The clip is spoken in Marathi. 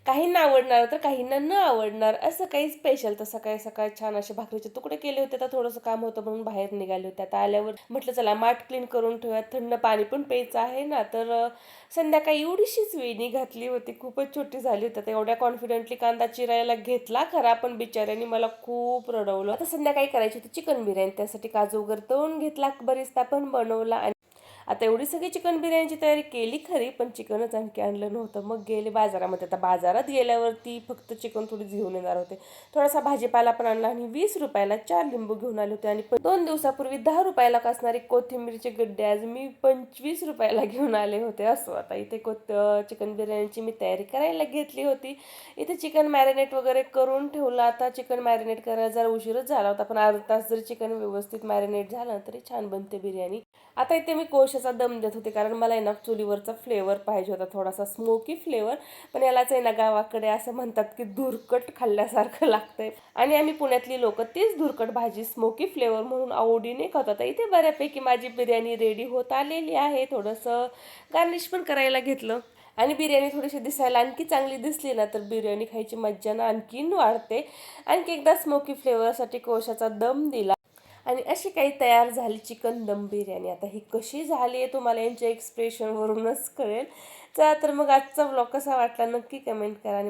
काहींना आवडणार तर काहींना न आवडणार, असं काही स्पेशल. तर सकाळी सकाळी छान असे भाकरीचे तुकडे केले होते. तर थोडंसं काम होतं म्हणून बाहेर निघाले होते. आता आल्यावर म्हटलं चला माठ क्लीन करून ठेवूयात, थंड पाणी पण प्यायचं आहे ना. तर संध्याकाळी एवढीशीच वेणी घातली होती, खूपच छोटी झाली होती. तर एवढ्या कॉन्फिडेंटली कांदा चिरायला घेतला खरा, पण बिचाऱ्याने मला खूप रडवलं. आता संध्याकाळी करायची होती चिकन बिर्याणी, त्यासाठी काजू वगैरे तळून घेतला, बरिस्ता पण बनवला. आणि आता एवढी सगळी चिकन बिर्याणीची तयारी केली खरी, पण चिकनच आणखी आणलं नव्हतं. मग गेले बाजारामध्ये. आता बाजारात गेल्यावरती फक्त चिकन थोडीच घेऊन येणार होते. थोडासा भाजीपाला पण आणला आणि 20 रुपयाला 4 लिंबू घेऊन आले होते. आणि 2 दिवसापूर्वी 10 रुपयाला असणारे कोथिंबीरचे गड्डे आज मी 25 रुपयाला घेऊन आले होते. असं आता इथे चिकन बिर्याणीची मी तयारी करायला घेतली होती. इथे चिकन मॅरिनेट वगैरे करून ठेवलं. आता चिकन मॅरिनेट करायला जरा उशीरच झाला होता, पण अर्धा तास जर चिकन व्यवस्थित मॅरिनेट झालं तरी छान बनते बिर्याणी. आता इथे मी कोळशाचा दम देत होते, कारण मला आहे ना चुलीवरचा फ्लेवर पाहिजे होता, थोडासा स्मोकी फ्लेवर. पण यालाच आहे ना गावाकडे असं म्हणतात की धुरकट खाल्ल्यासारखं लागतंय. आणि आम्ही पुण्यातली लोक तीच धुरकट भाजी स्मोकी फ्लेवर म्हणून आवडीने खात होता. इथे बऱ्यापैकी माझी बिर्याणी रेडी होत आलेली आहे. थोडंसं गार्निश पण करायला घेतलं. आणि बिर्याणी थोडीशी दिसायला आणखी चांगली दिसली ना, तर बिर्याणी खायची मज्जा ना आणखीन वाढते. आणखी एकदा स्मोकी फ्लेवरसाठी कोळशाचा दम दिला. आणि अशी काही तयार झाली चिकन दम बिर्याणी. आता ही कशी झाली आहे तुम्हाला यांच्या एक्सप्रेशनवरूनच कळेल. चला तर मग आजचा व्लॉग कसा वाटला नक्की कमेंट करा. आणि